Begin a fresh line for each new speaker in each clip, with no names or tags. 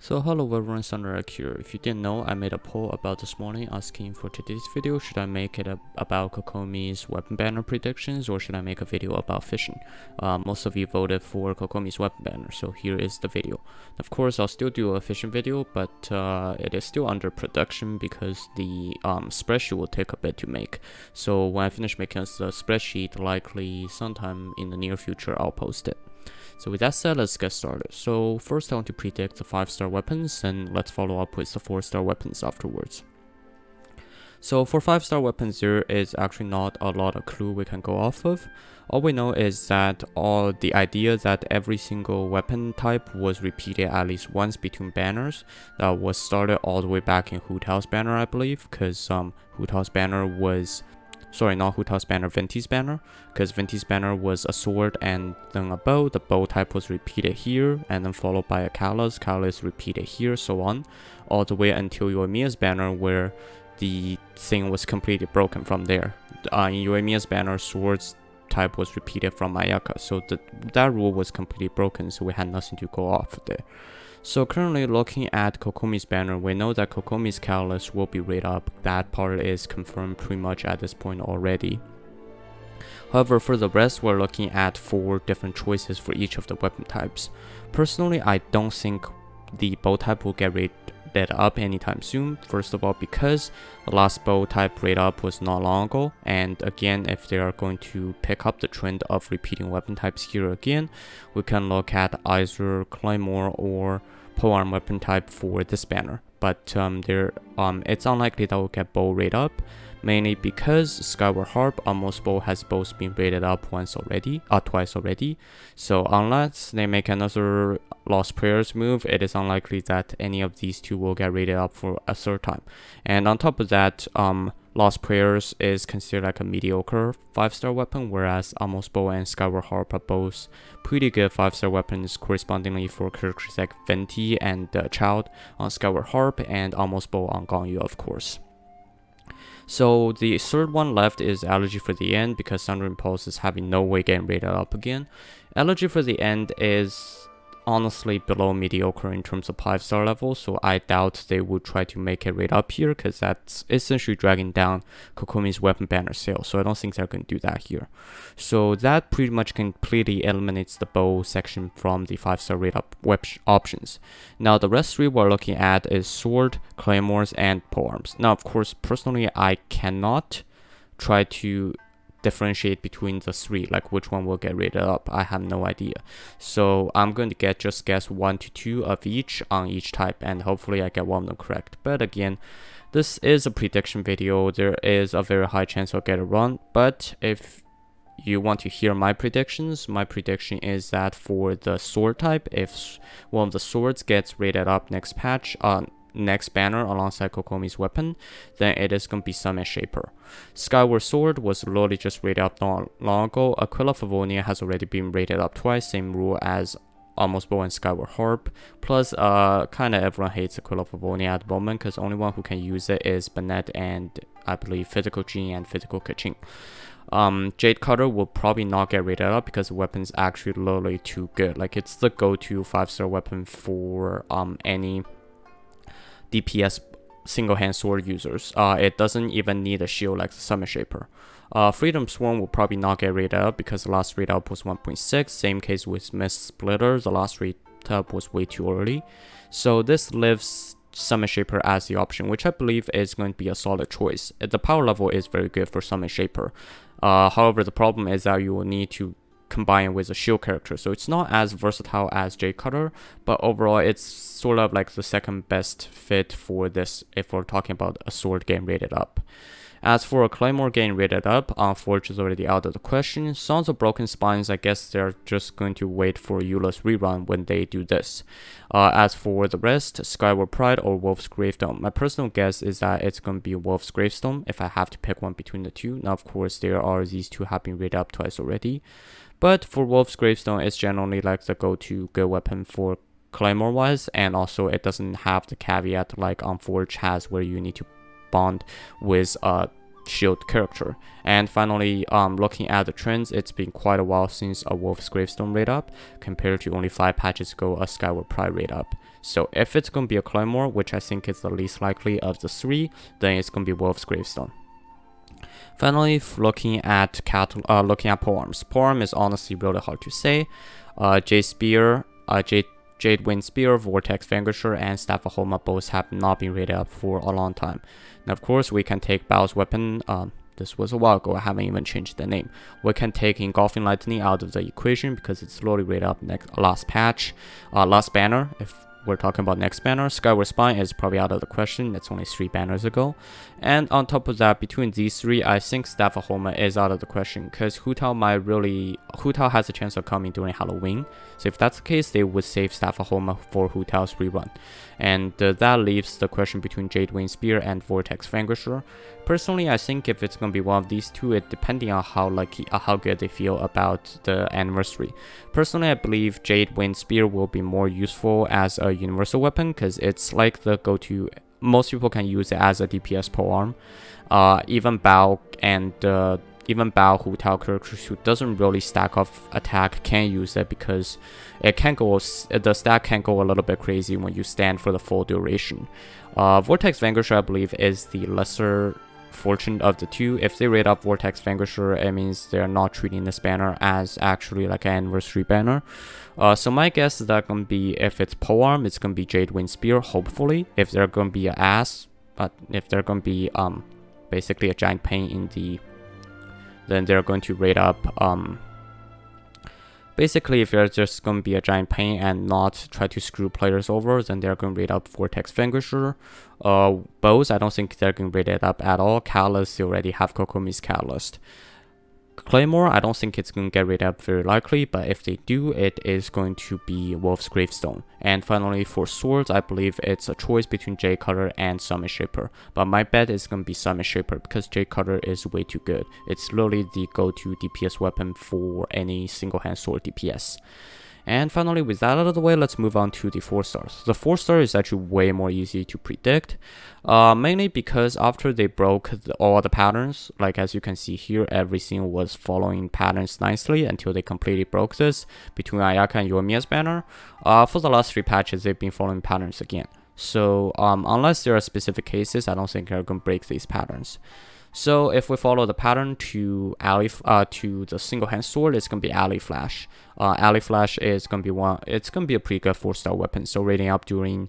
So hello everyone, Sunrak here. If you didn't know, I made a poll about this morning asking for today's video, should I make it about Kokomi's weapon banner predictions or should I make a video about fishing? Most of you voted for Kokomi's weapon banner, so here is the video. Of course, I'll still do a fishing video, but it is still under production because the spreadsheet will take a bit to make. So when I finish making the spreadsheet, likely sometime in the near future, I'll post it. So with that said, let's get started. So first I want to predict the 5-star weapons, and let's follow up with the 4-star weapons afterwards. So for 5-star weapons, there is actually not a lot of clue we can go off of. All we know is that the idea that every single weapon type was repeated at least once between banners, that was started all the way back in Hu Tao's banner, I believe, because Hu Tao's banner was... Sorry, not Hu Tao's banner, Venti's banner, because Venti's banner was a sword and then a bow. The bow type was repeated here, and then followed by a callus repeated here, so on, all the way until Yoimiya's banner, where the thing was completely broken from there. In Yoimiya's banner, swords type was repeated from Ayaka, so that rule was completely broken, so we had nothing to go off of there. So currently looking at Kokomi's banner, we know that Kokomi's callus will be rated up. That part is confirmed pretty much at this point already. However, for the rest, we're looking at 4 different choices for each of the weapon types. Personally, I don't think the bow type will get rated up anytime soon. First of all, because the last bow type rate up was not long ago, and again, if they are going to pick up the trend of repeating weapon types here again, we can look at either Claymore or polearm weapon type for this banner. But it's unlikely that we'll get bow rate up, mainly because Skyward Harp almost bow has both been rated up twice already. So unless they make another Lost Prayers move, it is unlikely that any of these two will get rated up for a third time. And on top of that, Lost Prayers is considered like a mediocre 5-star weapon, whereas Almost Bow and Skyward Harp are both pretty good 5-star weapons, correspondingly for characters like Venti and Child on Skyward Harp and Almost Bow on Gangyu, of course. So the third one left is Elegy for the End, because Thunder Impulse is having no way getting rated up again. Elegy for the End is honestly below mediocre in terms of 5-star level, so I doubt they would try to make it rate up here, because that's essentially dragging down Kokomi's weapon banner sales, so I don't think they're going to do that here. So that pretty much completely eliminates the bow section from the 5-star rate up options. Now the rest 3 we're looking at is sword, claymores, and polearms. Now of course, personally I cannot try to differentiate between the 3, like which one will get rated up. I have no idea, so I'm going to just guess 1 to 2 of each on each type, and hopefully I get one of them correct. But again, this is a prediction video. There is a very high chance I'll get it wrong, but if you want to hear my predictions, my prediction is that for the sword type, if one of the swords gets rated up next patch, next banner alongside Kokomi's weapon, then it is going to be Summon Shaper. Skyward Sword was literally just rated up not long ago. Aquila Favonia has already been rated up twice, same rule as Almost Bow and Skyward Harp. Plus, kind of everyone hates Aquila Favonia at the moment, because the only one who can use it is Bennett and I believe Physical Jin and Physical Kaching. Jade Cutter will probably not get rated up because the weapon is actually literally too good. Like, it's the go-to 5-star weapon for any DPS single-hand sword users. It doesn't even need a shield like the Summon Shaper. Freedom Swarm will probably not get rated up because the last rate up was 1.6. Same case with Mist Splitter, the last rate up was way too early. So this leaves Summon Shaper as the option, which I believe is going to be a solid choice. The power level is very good for Summon Shaper. However, the problem is that you will need to combine with a shield character, so it's not as versatile as Jade Cutter, but overall it's sort of like the second best fit for this if we're talking about a sword getting rated up. As for a Claymore getting rated up, Forge is already out of the question. Sons of Broken Spines, I guess they're just going to wait for Eula's rerun when they do this. As for the rest, Skyward Pride or Wolf's Gravestone. My personal guess is that it's going to be Wolf's Gravestone if I have to pick one between the two. Now of course there are these two have been rated up twice already, but for Wolf's Gravestone, it's generally like the go-to good weapon for Claymore wise, and also it doesn't have the caveat like Forge has where you need to bond with shield character. And finally, looking at the trends, it's been quite a while since a Wolf's Gravestone rate up, compared to only 5 patches ago a Skyward Pride rate up. So if it's going to be a Claymore, which I think is the least likely of the 3, then it's going to be Wolf's Gravestone. Finally, looking at polearms. Polearm is honestly really hard to say. Jade Spear, Jade Wind Spear, Vortex Vanquisher, and Staff of Homa both have not been rated up for a long time. Now, of course, we can take Bao's weapon. This was a while ago. I haven't even changed the name. We can take Engulfing Lightning out of the equation because it's slowly rated up last patch, last banner. If we're talking about next banner, Skyward Spine is probably out of the question. It's only 3 banners ago. And on top of that, between these 3, I think Staff of Homa is out of the question because Hu Tao has a chance of coming during Halloween. So if that's the case, they would save Staff of Homa for Hu Tao's rerun. And that leaves the question between Jade Wind Spear and Vortex Vanquisher. Personally, I think if it's going to be one of these 2, it depending on how good they feel about the anniversary. Personally, I believe Jade Wind Spear will be more useful as a universal weapon because it's like the go-to. Most people can use it as a DPS polearm. Even Bao Hu Tao characters who doesn't really stack off attack can use it because the stack can go a little bit crazy when you stand for the full duration. Vortex Vanquisher, I believe, is the lesser fortunate of the 2. If they rate up Vortex Vanquisher, it means they're not treating this banner as actually like an anniversary banner. So my guess is that gonna be, if it's polearm, it's gonna be Jade Wind Spear, hopefully. If they're gonna be an ass, but if they're gonna be basically a giant pain in the, then they're going to rate up basically, if you're just going to be a giant pain and not try to screw players over, then they're going to rate up Vortex Vanquisher. Bows, I don't think they're going to rate it up at all. Catalyst, they already have Kokomi's Catalyst. Claymore, I don't think it's going to get rated up very likely, but if they do, it is going to be Wolf's Gravestone. And finally, for swords, I believe it's a choice between Jade Cutter and Summit Shaper. But my bet is going to be Summit Shaper because Jade Cutter is way too good. It's literally the go-to DPS weapon for any single-hand sword DPS. And finally, with that out of the way, let's move on to the 4 stars. The 4 star is actually way more easy to predict, mainly because after they broke all the patterns, like as you can see here, everything was following patterns nicely until they completely broke this between Ayaka and Yoimiya's banner. For the last 3 patches, they've been following patterns again. So unless there are specific cases, I don't think they're going to break these patterns. So if we follow the pattern to the single hand sword, it's gonna be Alley Flash. Alley Flash is gonna be it's gonna be a pretty good 4-star weapon. So rating up during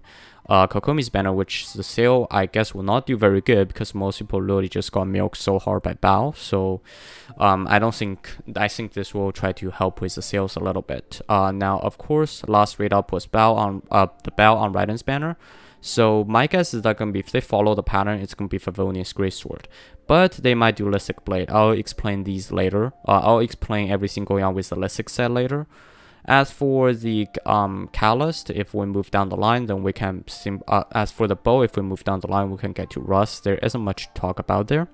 Kokomi's banner, which the sale I guess will not do very good because most people literally just got milked so hard by Bao. So I think this will try to help with the sales a little bit. Now of course, last rate up was Bao on the Bao on Raiden's banner. So my guess is that gonna be, if they follow the pattern, it's gonna be Favonius Greatsword. But they might do Lystic Blade. I'll explain these later. I'll explain everything going on with the Lystic set later. As for the Catalyst, if we move down the line, then we can as for the bow, if we move down the line, we can get to Rust. There isn't much to talk about there.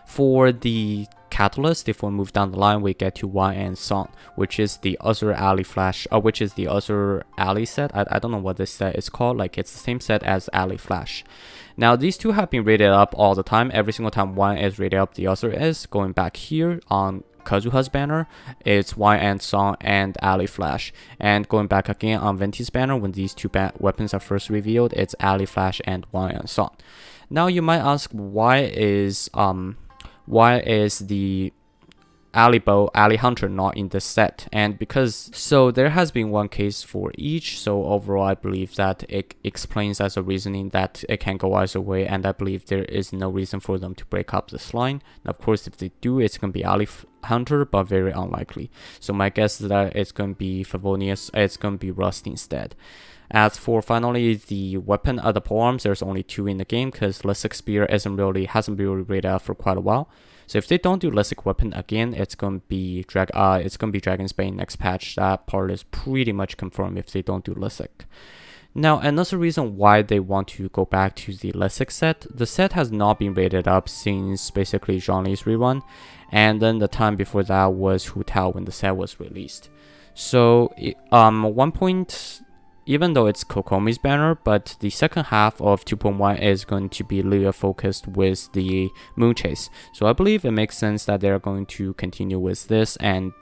For the Catalyst, if we move down the line, we get to Wan and Song, which is the other Alley Flash, which is the other Alley set. I don't know what this set is called. Like, it's the same set as Alley Flash. Now, these two have been rated up all the time. Every single time one is rated up, the other is. Going back here on Kazuha's banner, it's Wan and Song and Alley Flash. And going back again on Venti's banner, when these two weapons are first revealed, it's Alley Flash and Wan and Song. Now, you might ask, why is the Alley Hunter not in this set? And because, so there has been one case for each, so overall I believe that it explains as a reasoning that it can go either way, and I believe there is no reason for them to break up this line. And of course, if they do, it's going to be Alley Hunter, but very unlikely. So my guess is that it's going to be Favonius, it's going to be Rust instead. As for finally the weapon of the polearms, there's only 2 in the game because Lystic Spear hasn't been really rated out for quite a while. So if they don't do Lystic Weapon again, it's gonna be Dragon's Bane next patch. That part is pretty much confirmed if they don't do Lystic. Now, another reason why they want to go back to the Lystic set, the set has not been rated up since basically Zhongli's rerun, and then the time before that was Hu Tao when the set was released. So one point, even though it's Kokomi's banner, but the second half of 2.1 is going to be layer focused with the Moon Chase. So I believe it makes sense that they're going to continue with this, and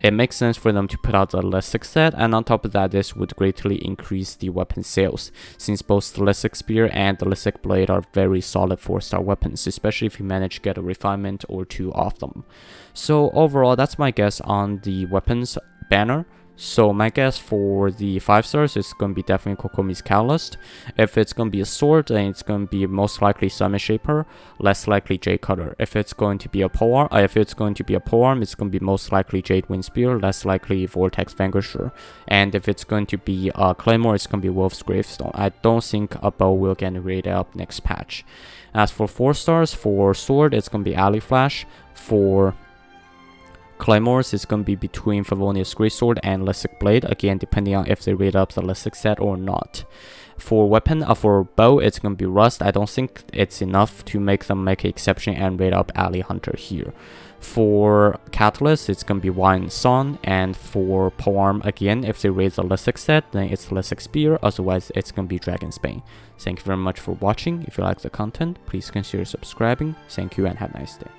it makes sense for them to put out the Lystic set, and on top of that, this would greatly increase the weapon sales, since both the Lystic Spear and the Lystic Blade are very solid 4-star weapons, especially if you manage to get a refinement or two off them. So overall, that's my guess on the weapons banner. So my guess for the 5 stars is going to be definitely Kokomi's Catalyst. If it's going to be a sword, then it's going to be most likely Summon Shaper, less likely Jade Cutter. If it's going to be a polearm, it's going to be most likely Jade Wind Spear, less likely Vortex Vanquisher. And if it's going to be a Claymore, it's going to be Wolf's Gravestone. I don't think a bow will get rated up next patch. As for 4 stars, for sword, it's going to be Alley Flash. For Claymores is going to be between Favonius Greatsword and Lystic Blade, again depending on if they rate up the Lystic set or not. For weapon, for bow, it's going to be Rust. I don't think it's enough to make them make an exception and rate up Alley Hunter here. For Catalyst, it's going to be Wine Sun, and for polearm, again, if they raise the Lystic set, then it's Lystic Spear, otherwise it's going to be Dragon's Bane. Thank you very much for watching. If you like the content, please consider subscribing. Thank you and have a nice day.